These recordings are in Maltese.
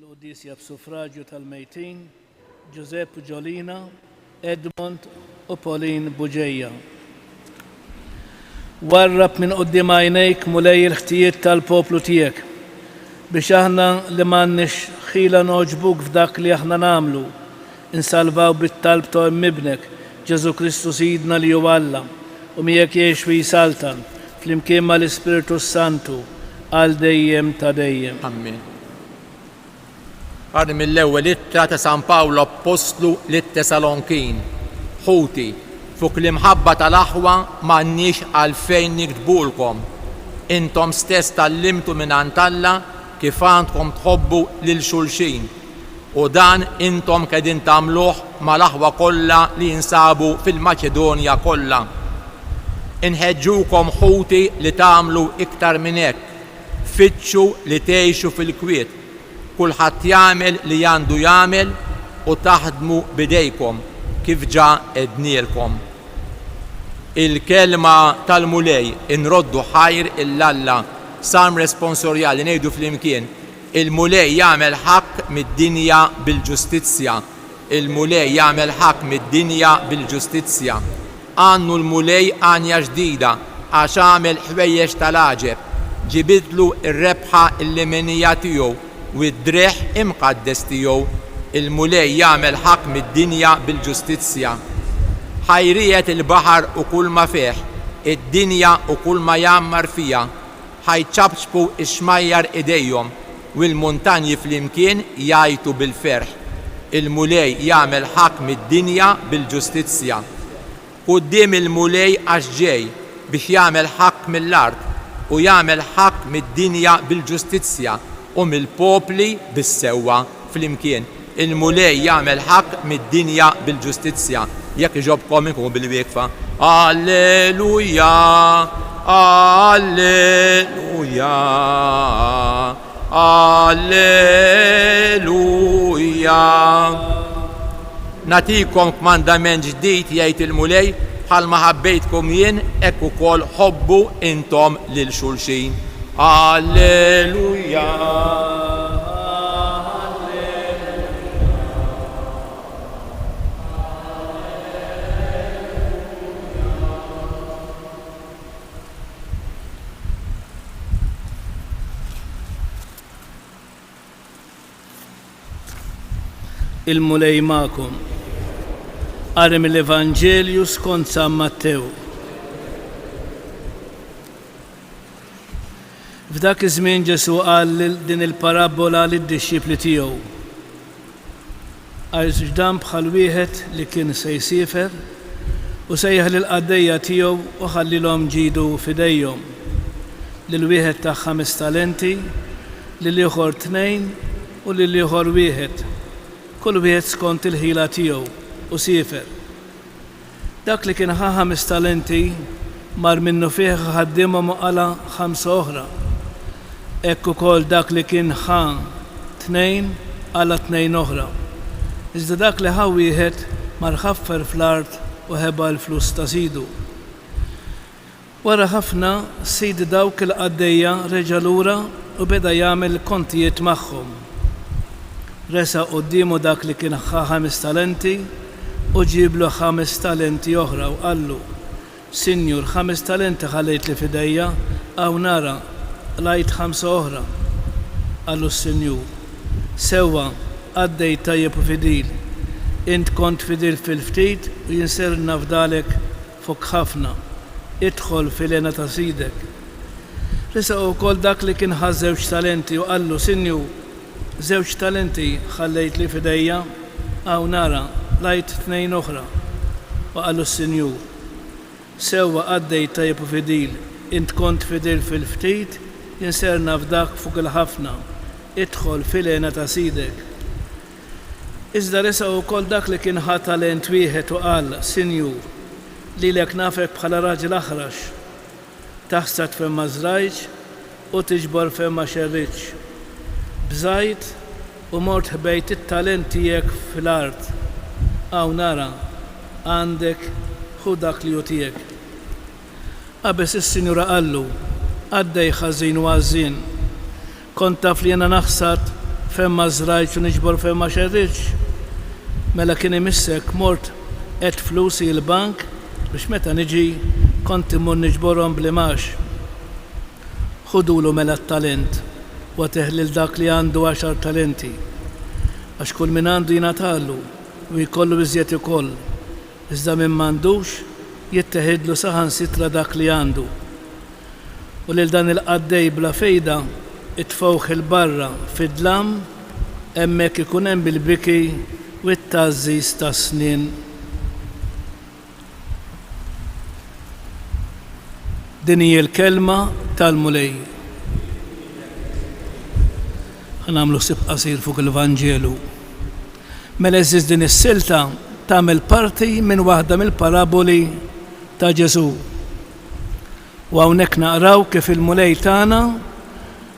الأوديسيا بسفراجيو الميتين جوزيب جولينا إدموند وبولين بوجيا. ورب من قدام عينيك مولاي الختيت البوبلو تيك بش احنا لما نش خيلا نعجبوك في داك اللي احنا نعملو انسالفاو بالطلب تو ابنك جزو كريستو سيدنا ليوالله وميك يشوي سالتان في المكين مال السبيرتو سانتو al dejjem ta' dejjem. Amen. Għaddi mill-ewwel ittra ta' San Pawlo Apostlu lit-Tesalonkin. Ħuti, fuq l-imħabba tal-aħwa m'għandniex għalfejn nikdbulkom. Intom stess tallimtu minn Alla kif għandkom tħobbu lil xulxin. U dan intom qegħdin tagħmluh mal-aħwa kollha li jinsabu fil-Maċedonja kollha. Inħeġġukom ħuti li tagħmlu iktar minn hekk. Fitxu li tgħixu fil-kwiet. Kulħadd jagħmel li għandu jagħmel u taħdmu bidejkom kif ġa ednielkom. Il-kelma tal-mulej inroddu ħajr il-Alla sam responsorjali ngħidu flimkien. Il-mulej jagħmel ħaq mid-dinja bil-ġustizzja. Il-mulej jagħmel ħaq mid-dinja bil-ġustizzja. Għannu l-mulej għanja ġdida għax għamel ħwejjeġ tal-aġeb. Ġibidlu ir-rebħa il-lemenija tiegħu u d-dreħ imqaddes tiegħu. Il-mulej jagħmel ħaq mid-dinja bil-ġustizzja. Ħajriet il-baħar u kull ma fih, id-dinja u kull ma jammar fija, ħajċabċbu ix-xmajjar idejhom u l-muntanji flimkien jgħajtu bil-ferħ. Il-mulej jagħmel ħaq mid-dinja bil-ġustizzja. Quddiem il-mulej għax ġej biex jagħmel ħaq mill-art u jagħmel ħaq mid-dinja bil-ġustizzja u mill-popli bis-sewwa flimkien. Il-mulej jagħmel ħaq mid-dinja bil-ġustizzja. Jekk iġobkom inkunu bil-wieqfa. Alleluja, alleluja, alleluja. Natikom kmandament ġdid jgħid il-mulej bħalma ħabbejtkom jien hekk ukoll ħobbu intom lil xulxin. Alleluja. Il-mulej ma'kom. Qari mill-Evanġelju skont San Mattew. F'dak iż-żmien Ġesu qal din il-parabola lid-dixxipli tiegħu. Għax dan bħal wieħed li kien se jsifer u sejjaħ lill-qaddejja tiegħu u ħallilhom ġidu f'idejhom. Lil wieħed ta' 5 talenti, lil ieħor 2 u lil ieħor 1. Kull wieħed skont il-ħila tiegħu u siefer. Dak li kien ħa 5 talenti mar minnu fih ħaddimhom qala 5 oħra. Hekk ukoll dak li kien ħa 2 qala 2 oħra. Iżda dak li ħa wieħed mar ħaffer fl-art u ħeba l-flus ta' sidu. Wara ħafna sid dawk il-qaddejja reġa' lura u beda jagħmel kontijiet magħhom. Resa quddiemu dak li kien ħa 5 talenti u ġiblu 5 talenti oħra u qallu: Sinjur, 5 talenti ħallejt li fidejja, għaw nara lajt 5 oħra. Qallu s-Sinjur: Sewwa, għaddej tajjeb u fidil. Int kont fidil fil-ftit u jinser nafdalek fuq ħafna. Idħol fil-għena ta' sidek. Resa wkoll dak li kien ħa 2 talenti u qallu: Sinjur, 2 talenti ħallejt li fidejja, għaw nara lajt 2 oħra. U qallu s-Sinjur: Sewwa, għaddej tajjeb u fidil. Int kont fidil fil-ftit, jinser nafdak fuq il-ħafna. Idħol fil-għena ta' sidek. Iżda resa wkoll dak li kien ħa talent wieħed u qal: Sinjur, lilek nafek bħala raġel aħrax. Taħsad fejn ma żrajtx u tiġbor fejn ma xerritx. Bżajt u mort ħbejt it-talent tiegħek fil-art. Għaw nara, għandek ħu dak li hu tiegħek. Qabes is-Sinjura qallu: Għaddej ħażin u għażin. Kont taf li jiena naħsad femma żrajt u niġbor femma xerriġ. Mela kien imissek mort qed flusi l-bank biex meta niġi kont immur niġborhom bl-imax. Ħudulu mela t-talent u teħlil dak li għandu 10 talenti. Għax kull min għandu jingħatallu u jkollu iżjed ikoll. Iżda min m'għandux jitteħidlu saħansitra dak li għandu. U lil dan il-qaddej bla fejda itfawh il-barra fid-dlam hemmhekk ikun hemm bil-biki u t-tażżiż tas-snien. Din hija l-kelma tal-mulej. Ħanamlu sib qasir fuq il-Vanġelu. Mela eżiż din is-silta tagħmel parti minn waħda mill-paraboli ta' Ġesu. U hawnhekk naqraw kif il-mulej tagħna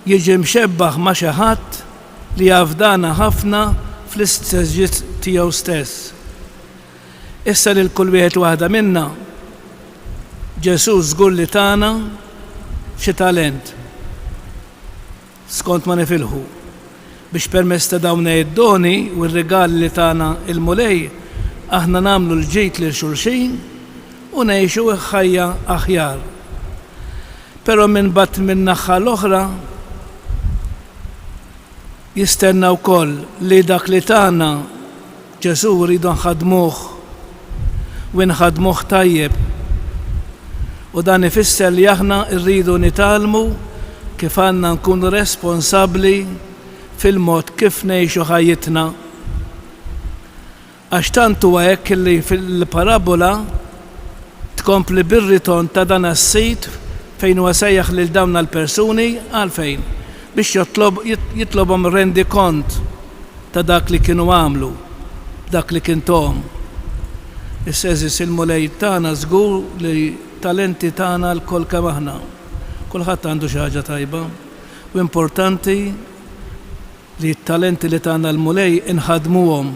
jiġi mxebbaħ ma' xi ħadd li jafdana ħafna fl-isteġġiet tiegħu stess. Issa lil kull wieħed waħda minna Ġesu żgur li tagħna xi talent skont ma nifilħu biex permezz ta' dawn id-doni u r-rigali li tagħna il-mulej aħna nagħmlu l-ġid lil xulxin u ngħixu ħajja aħjar. Però minn bat minn naħa l-oħra jistenna wkoll li dak li tagħna Ġesu rridu nħadmuh u nħadmuh tajjeb. U dan ifisser li aħna rridu nitalmu kif għandna nkunu responsabbli fil-mod kif ngħixu ħajjitna. Għax tant huwa hekk li fil-parabola tkompli bir-ritorn ta' dan as-sit fejn huwa sejjaħ lil dawn l-persuni għalfejn biex jitlobhom rendi kont ta' dak li kienu għamlu, dak li kien tom. Issa eżis il-mulej tagħna żgur li talenti tagħna l-kol kemm aħna. Kulħadd għandu xi ħaġa tajba u importanti li t-talenti li tagħna l-mulej inħadmuhom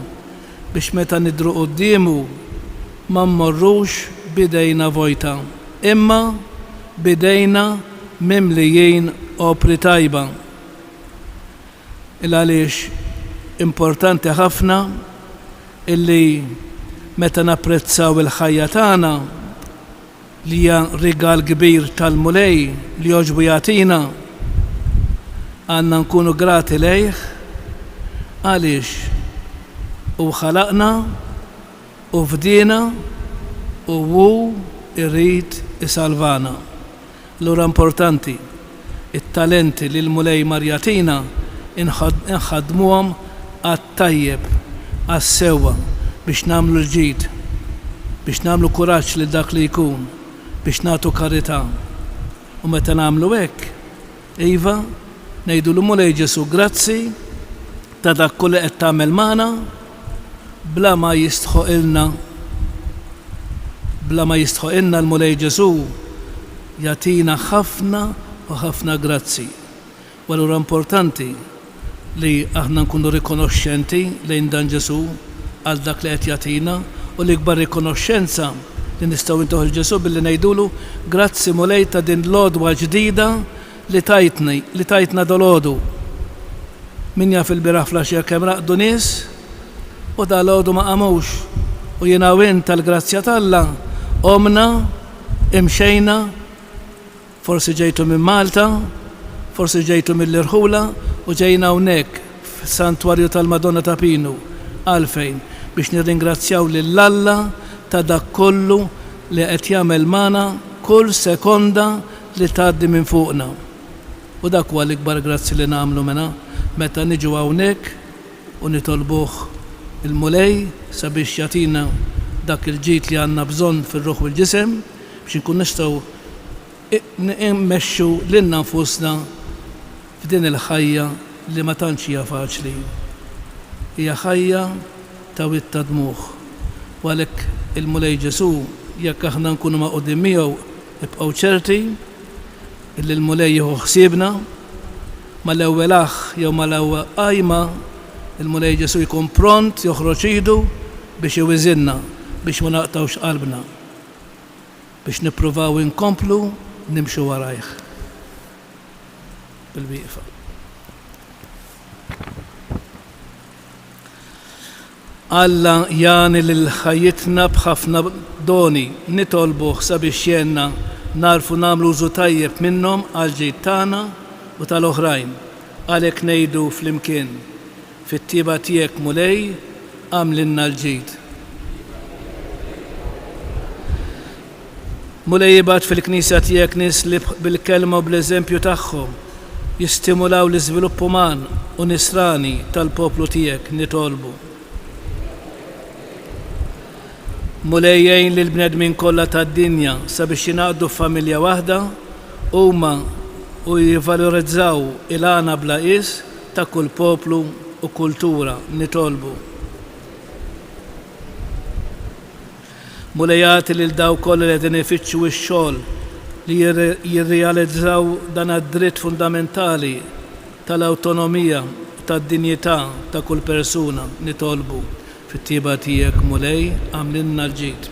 biex meta nidru qudiemu ma mmorrux bidejna vojta, imma bidejna mimlijin opri tajba. Għaliex importanti ħafna illi meta napprezzaw il-ħajja tagħna li hija rigal kbir tal-mulej li joġbu jagħtina għandna nkunu grati lejh għaliex u ħalaqna u fdina u hu irrid isalvana. Allura importanti it-talenti li l-mulej mar jagħtina inħadmuhom għat-tajjeb għas-sewwa biex nagħmlu l-ġid, biex nagħmlu kuraġġ lil dak li jkun, biex nagħtu karità. U meta nagħmlu hekk, iva, ngħidu l-mulej Ġesu grazzi ta' dak kull qed tagħmel magħna bla ma jistħoqilna l-mulej Ġesu jagħtina ħafna u ħafna grazzi. U allura importanti li aħna nkunu rikonoxxenti lejn dan Ġesu għal dak li qed jagħtina u l-ikbar rikonoxxenza li nistgħu intuħu l-Ġesu billi ngħidulu grazzi mulej ta' din l-għodwa ġdida li tajtna dolodu. Min jaf il-biraħ flaxja kemm raqdu nies u dal-għodu ma qamux u jiena u int tal-grazzja t'Alla qomna, imxejna, forsi ġejtu minn Malta, forsi ġejtu mill-Irħula u ġejna hawnhekk fis-santwarju tal-Madonna ta' Pinu għalfejn biex nirringrazzjaw lill-Alla ta' dak kollu li qed jagħmel magħna kull sekonda li tgħaddi minn fuqna. U dak huwa l-ikbar grazzi li nagħmlu meta niġu hawnhekk u nitolbuh il-mulej sabiex jagħtina dak il-ġid li għandna bżonn fir-ruħ u l-ġisem biex inkun nistgħu immexxu lilna nfusna f'din il-ħajja li ma tantx hija faċli. Hija ħajja ta' witta dmuħ. U għalhekk il-mulej Ġesu jekk aħna nkunu ma' qudiem miegħu nibqgħu ċerti illi l-mulej jieħu ħsiebna mal-ewwel aħ jew mal-ewwel qajma il-mulej Ġesu jkun pront joħroġ idu biex iwiżinna biex ma naqtawx qalbna biex nippruvaw inkomplu nimxu warajh bil-wieqfa. Alla jani l-ħajjitna bħafna doni nitolbuh sabiex jenna narfu namlu użu tajjeb minnhom għal-ġid tagħna u tal-oħrajn. Għalhekk ngħidu flimkien fit-tieba tiegħek Mulej għamlinna l-ġid. Mulej jibgħat fil-Knisja tiegħek nies li bil-kelma u bl-eżempju tagħhom jistimulaw l-iżvilupp uman u nisrani tal-poplu tiegħek nitolbu. Mulej jgħin li l-bnedmin kollha tad-dinja sabiex jingħaqdu f'familja waħda huma u jivvalorizzaw il-għana bla qis ta' kull poplu u kultura nitolbu. Mulej jagħti lil daw kollha li qegħdin ifittxu x-xogħol li jirrealizzaw dan id-dritt fundamentali tal-awtonomija tad-dinjità ta' kull persuna nitolbu. Fit-tieba tiegħek Mulej għamlinna l-ġid.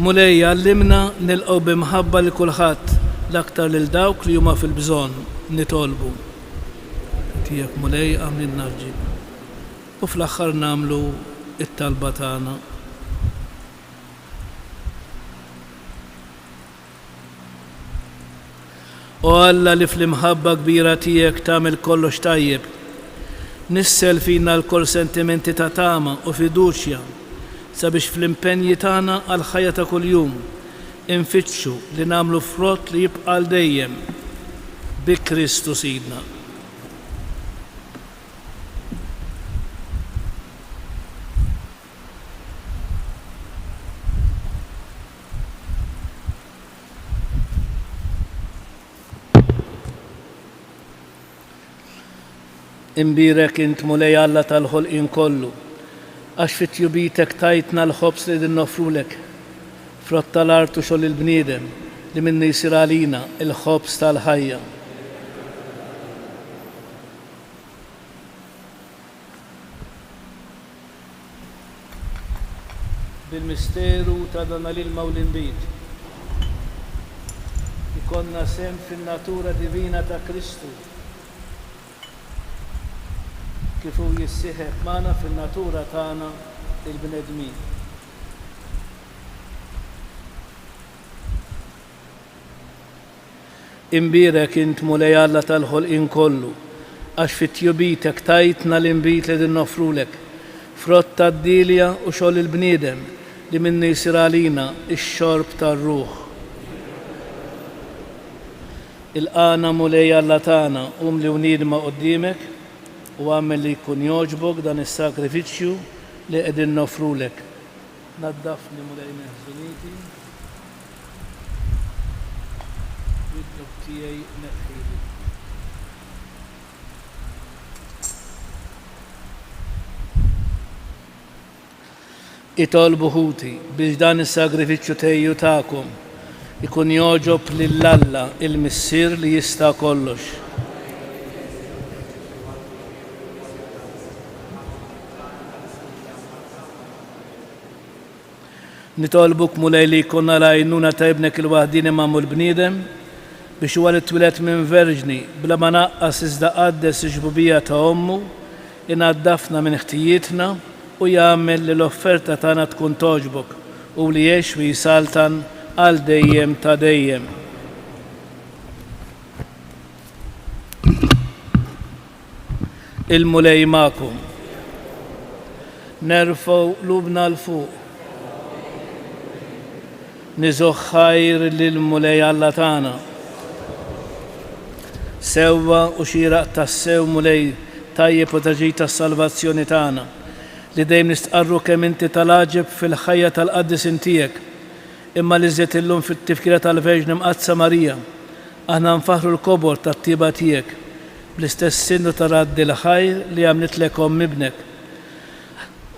Mulej għallimna nilqgħu bimħabba li kulħadd l-aktar lil dawk li huma fil-bżonn nitolbu. Tiegħek Mulej għamlinna l-ġid. U fl-aħħar nagħmlu it-talba tagħna. U Alla li fl-imħabba kbira tiegħek tagħmel kollox tajjeb. Nissel fina l-kol sentimenti ta' tama u fiduċja sabiex fl-impenji tagħna għal ħajja ta' kuljum infittxu li nagħmlu frott li jibqa' l dejjem bi Kristu Sidna. Imbirek int Mulej Alla tal-ħolqien kollu, għax fit-tjubitek tajtna l-ħobs li din nofrulek, frott tal-art u xogħol il-bniedem li minni jsir għalina il-ħobs tal-ħajja. Bil-misteru ta' dan l-ilma u l-inbit, ikonna sem fin-natura divina ta' Kristu, kif hu jissieħeb magħna fin-natura tagħna il-bnedmin. Imbirek int Mulej Alla tal-ħolqien kollu, għax fit-tjubitek tajtna l-inbit li din nofrulek, frott tad-dilja u xogħol il-bniedem li minni jsir għalina x-xorb tar-ruħ. Il-qana Mulej Alla tagħna li unidma quddiemek u għamel li jkun jogħġbok dan is-sakrifiċċju li qegħdin nofrulek. Naddafni Mulej meħżuniti, bid-dob tiegħi neħħili. Itolbu ħuti biex dan is-sagrifiċċju tejju tagħkom ikun jogħġob lill-Alla il-Missier li jista' kollox. Nitolbuk Mulej li jkunna l-għajnuna ta' ibnek il-waħdin imam l-bniedem biex huwa li twilet minn verġni bla ma naqqas iżda qaddes iġbubija ta' ommu inaddafna minn ħtijietna u jagħmel li l-offerta tagħna tkun toġbok u li jgħix u jisaltan għal dejjem ta' dejjem. Il-Mulej magħkom. Nerfgħu qlubna l-fuq. Niżgħu ħajr lill-Mulej Alla tagħna. Sewwa u xieraq tas-sew Mulej tajjeb u taġid tas-salvazzjoni tagħna li dejjem nistqarru kemm inti tal-għaġeb fil-ħajja tal-qaddisin tiegħek imma li żied illum fit-tifkira tal-Verġni Mqazza Marija aħna nfaħru l-kobor tat-tieba tiegħek bl-istess sinnu ta' raddi l-ħajr li għamlitlek omm ibnek.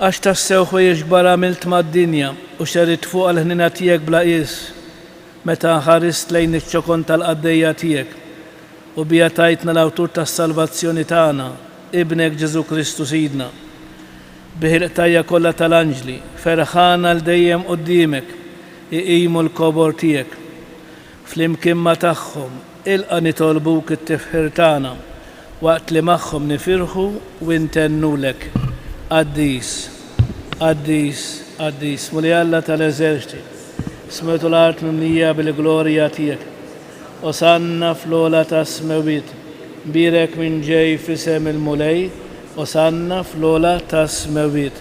Għax tassew ħwejjeġ kbar għamilt mad-dinja u xerit fuq għal-ħnina tiegħek bla qis meta ħarist lejn iċ-ċokon tal-qaddejja tiegħek u bija tajtna l-awtur tas-salvazzjoni tagħna, ibnek Ġesu Kristu Sidna. Bih il-qtajja kollha tal-anġli, ferħana l-dejjem quddiemek, iqimu l-kobor tiegħek. Flimkien ma' tagħhom, ilqa' nitolbuk it-tifħir tagħna waqt li magħhom nifirħu u ntennulek. Qaddis. Qaddis, Mulej Alla tal-eżerċiti, smetu l-art mimlija bil-glorja tiegħek. Osanna fl-ola ta' smewit, birek minn ġej fisem il-mulej, osanna fl-ola ta' smewit.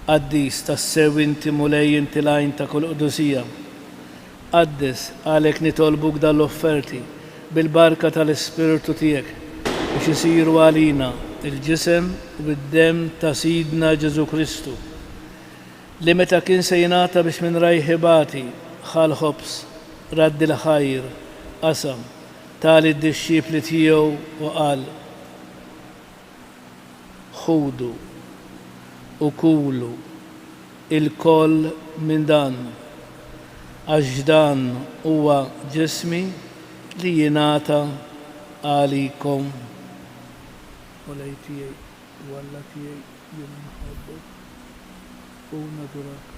Qaddis tas-sew inti mulej inti lajn ta' kull qudusija. Qaddis għalek nitolbuk dal-offerti bil-barka tal-Ispiritu tiegħek biex isiru għalina il-ġisem u bid-dem ta' Sidna Ġesu Kristu li meta kien se jingħata biex minn rajħibati ħal ħobs raddi l-ħajr qasam tali d-disċipli tiegħu u qal ħudu u kulu il-koll minn dan għax dan huwa ġismi li jingħata għalikom. Mulej tiegħi u Alla tiegħi jien nħobbok u nadurak.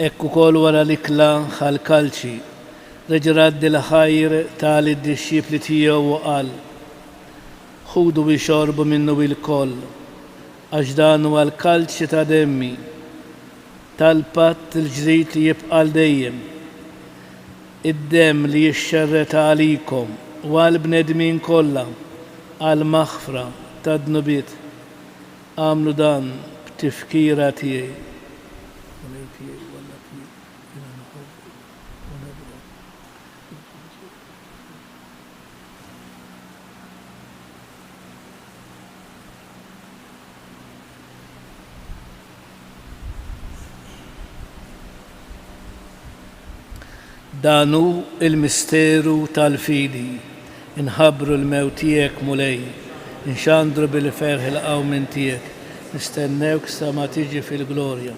Ekku kol wara l-ikla ħal-kalċi, reġraddi l-ħajr tali d-disċipli tiegħu u qal ħudu biex xorbu minnu il-koll, għax dan huwa l-kalċi ta' demmi, tal-patt il-ġdid li jibqa' dejjem, id-dem li jixxerret għalikom u għal-bnedmin kollha għal-maħfra ta' dnubiet. Għamlu dan b'tifkira tiegħi. Danu il-misteru tal-fidi, inħabru l-mewt tiegħek mulej, inxandru bil-ferħ il-qawmin tiegħek, nistennewk sa ma tiġi fil-glorja.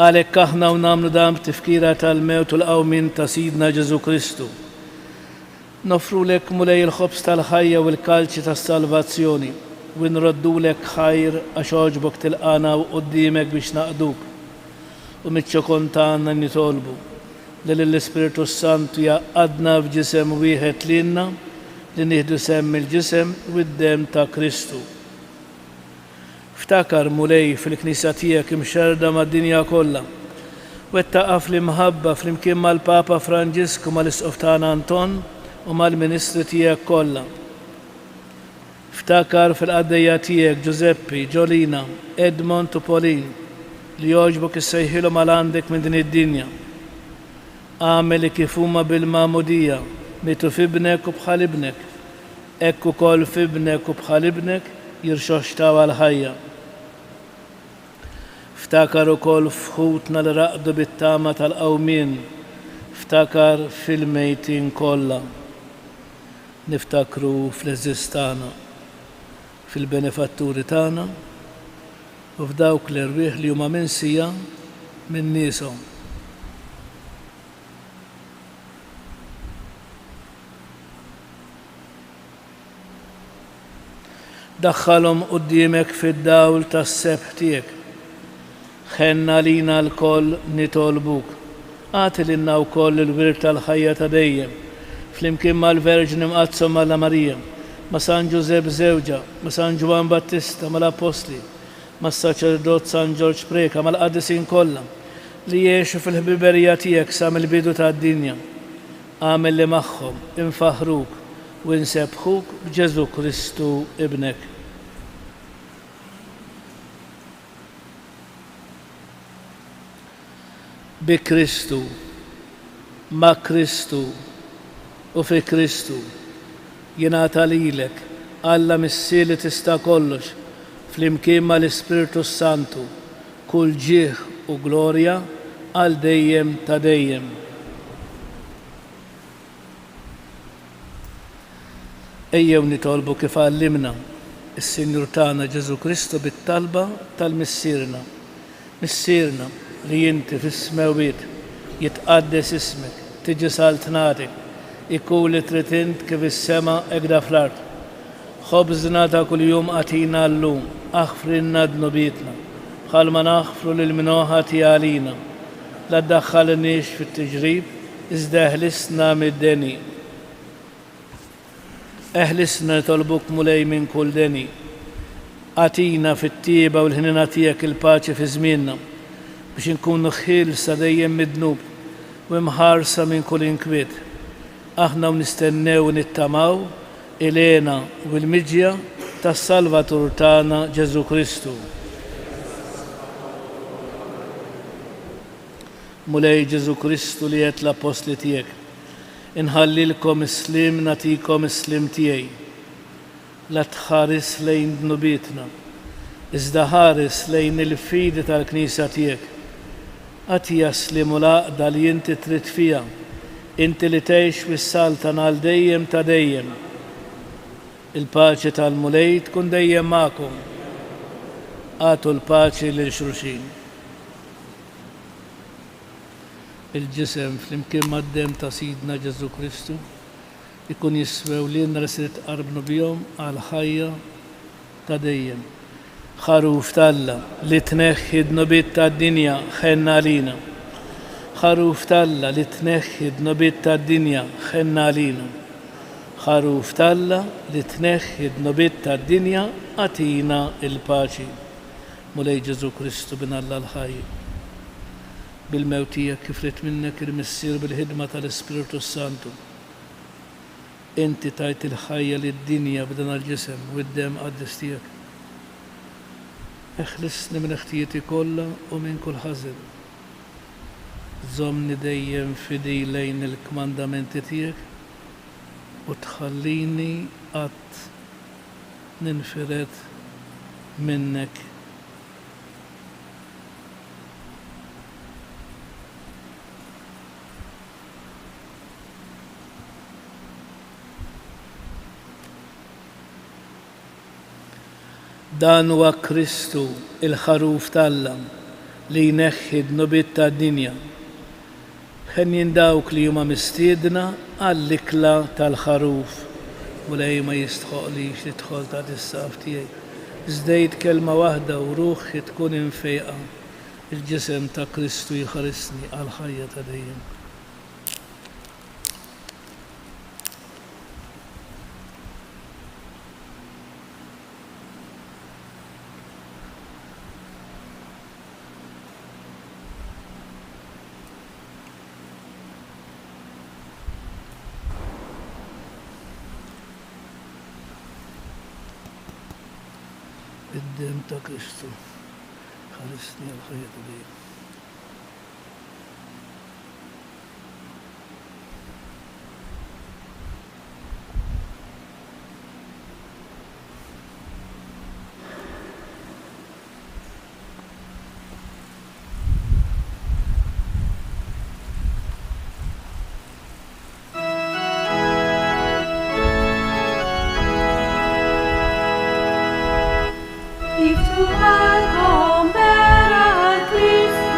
Għalhekk aħna u nagħmlu dan b'tifkira tal-mewt u l-qawmin ta' Sidna Ġesu Kristu. Nofrulek mulej il-ħobs tal-ħajja u l-kalċi tas-salvazzjoni u nroddulek ħajr għax oġbok tilqana u qudiemek biex naqduk u miċ-ċokon tagħna nitolbu li l-Ispiritu Santu jaqadna f'ġisem wieħed lilna li nieħdu semm il-ġisem u d-dem ta' Kristu. Ftakar mulej fil-Knisja tiegħek imxerda mad-dinja kollha u ttaqaf l-imħabba flimkien mal-Papa Franġisku mal-Isqof tagħna Anton u mal-Ministri tiegħek kollha. Ftakar fil-qaddejja tiegħek Giuseppi, Ġolina, Edmond u Pauline li jogħġbok issejħilhom għal għandek minn din id-dinja. Għamel kif huma bil-mamudija, mitu f'ibnek u bħal ibnek, hekk ukoll f'ibnek u bħal ibnek jirxoxtaw għal-ħajja. Ftakar ukoll f'ħutna li raqdu bit-tama tal-qawmien, ftakar fil-mejtin kollha. Niftakru fl-eżist tagħna, fil-benefatturi tagħna u f'dawk l-irwieħ li huma minsija minn nieshom. Daħħalhom quddiemek fid-dawl tas-sebħ tiegħek. Ħenna lina l-koll nitolbuk. Għati lilna wkoll il-wirt tal-ħajja ta' dejjem. Flimkien mal-Verġni mqazzma malla Marija, ma' San Ġusepp żewġa, ma' San Ġwan Battista, mal-Apostli, mas-Saċerdot San Ġorġ Preka, mal-qaddisin kollha li jgħixu fil-ħbiberija tiegħek sa mill-bidu tad-dinja. Għamel li magħhom infaħruk u nsebħuk b'Ġesu Kristu ibnek. Bi Kristu, ma' Kristu u fi Kristu jingħata lilek Alla missier li tista' kollox flimkien mal-Ispiritu Santu kull ġieħ u glorja għal dejjem ta' dejjem. Ejjew nitolbu kif għallimna is-Sinjur tagħna Ġesu Kristu bit-talba tal-missierna. Missierna li inti fis-smewiet jitqaddes ismek, tiġi saltnatik, ikun li trid int kif is-sema hekk fl-ard. خبزنا تا كل يوم أتينا اللوم أغفر لنا ذنوبنا خال ما نغفر للمنوهات علينا لا تدخلنيش في التجريب ازدا اهلسنا من الدني اهلسنا طلبك مولاي من كل دني أتينا في التيبة والهنيناتية كل باتش في زميننا باش نكون خيلسة دايم من ذنوب ومهارسة من كل انكبت احنا ونستناو ونتماو إلينا والمجيا تالسالفاتور تانا جيزو كريستو مولاي جيزو كريستو ليت الأبوستل تيك نهللكم سليم نتيكم سليم تيي لا تخارس لين ذنوبيتنا ازدهارس لين الفيدة الكنيسة تيك أتي أسلم لا دالي انت تريد فيها انت اللي تعيش بالسال تنال ديم تديم الباچة المولاي تكون ديم معكم آتوا الباچة للشروشين الجسم في يمكن مقدم سيدنا جيزو كريستو يكون يسوي لنا رسالة أربنا بيوم على حية تدين خروف تلا لتنخد نبيت الدنيا خلنا لينا خروف تلا لتنخد نبيت الدنيا خلنا لينا خروف تلا لتنخد نبيت الدنيا أتينا الباشي مولاي جيزو كريستو بن الله الحي بالموتية كفرت منك المسير بالهدمة الاسبيريتو سانتو انت تايت الحية للدنيا بدنا الجسم والدم قدستيك اخلصني من اختيتي كلها ومن كل حزن زمني دايم في دي لين الكماندامنت تيك وتخليني ننفرد منك دان وكريستو الخروف تالم لينخد نبت الدنيا خلين داوك ليوم مستيدنا الكلا تالخروف ولا ما يستخليش تدخل تحت السافتي زديت كلمة واحدة وروح تكون انفيقة الجسم تا كريستو يخرسني الحياة تدين الدم تا كريستو خلصني الحياة تدين If tu mal compera Cristo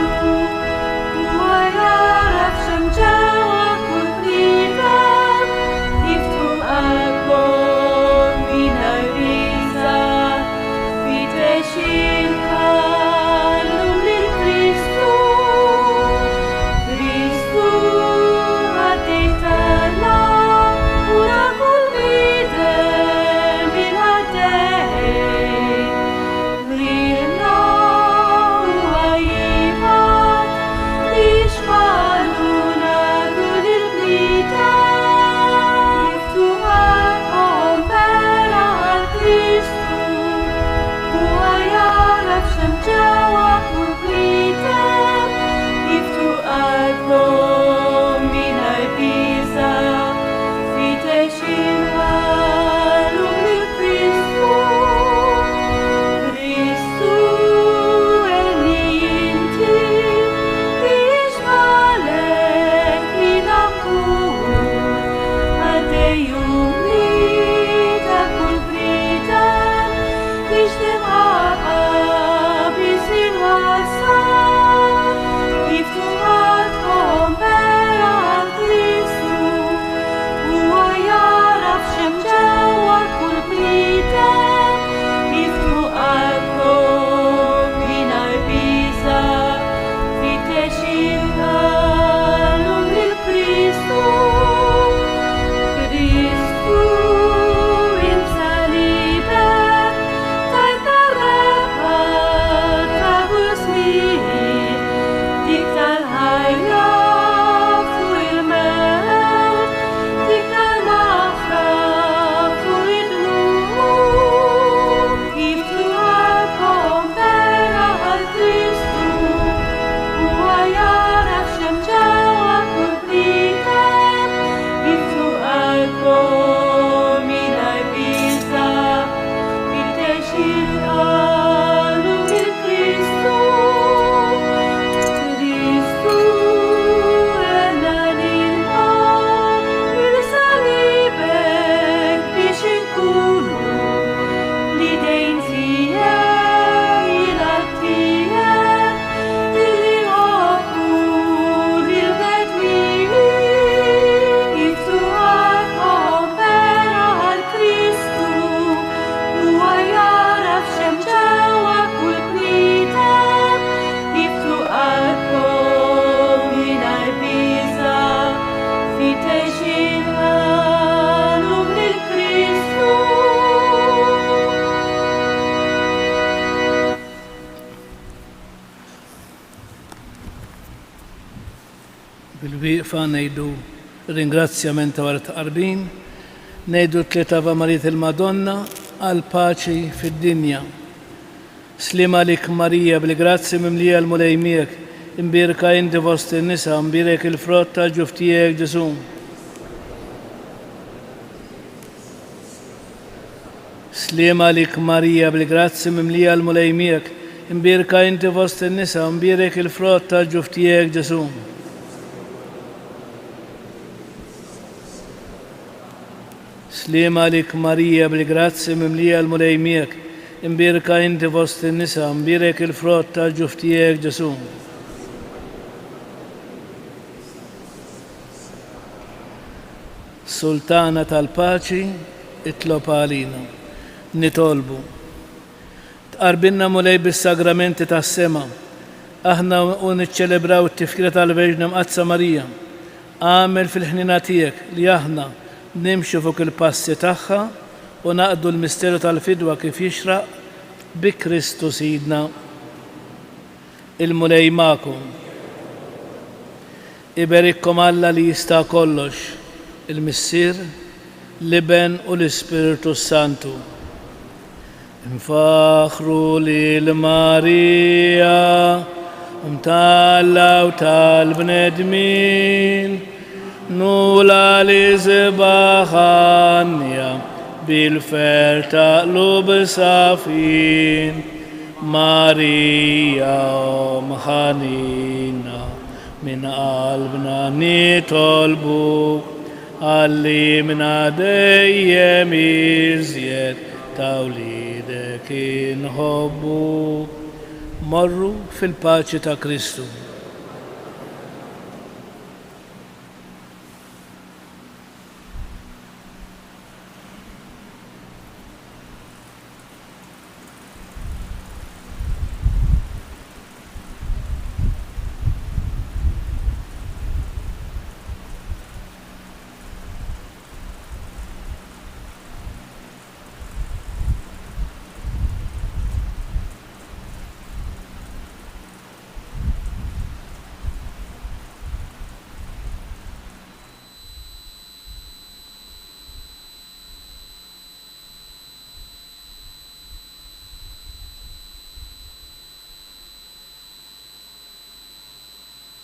bil-wieqfa ngħidu ringrazzjament wara tqarbin, ngħidu t-tlieta Ava Marijiet il-Madonna għal paċi fid-dinja. Slima lik Marija bil-grazzi mimlija l-mulej miegħek, imbierka inti fost in-nisa, imbierek il-frott ta' ġuf tiegħek Ġesu. Slima lik Marija bil-grazzi mimlija l-mulej miegħek, imbierka inti fost in-nisa, imbierek il-frott ta' ġuf tiegħek Ġesu. Slima lik Marija bil-grazzi mimlija l-mulej miegħek, imbierka inti fost in-nisa, imbierek il-frott ta' ġuf tiegħek Ġesu. Sultana tal-paċi, itlob għalina. Nitolbu. Tqarbinna mulej bis-sagramenti tas-sema. Aħna niċċelebraw it-tifkira tal-Verġna Mqazza Marija. Għamel fil-ħnina tiegħek li aħna nimxu fuq il-passi tagħha u naqdu l-misteru tal-fidwa kif jixraq bi Kristu Sidna. Il-mulej magħkom. Iberikkom Alla li jista' kollox, il-Missier, l-Iben u l-Ispiritu Santu. Nfaħru lil Marija mtalla u tal-bnedmin, nula li zbaħanja bil-fer taqlub safin. Marija ħanina min qalbna nitolbu, għalli minna dejjem iżjed tawlidek inħobbu. Morru fil-paċi ta' Kristu.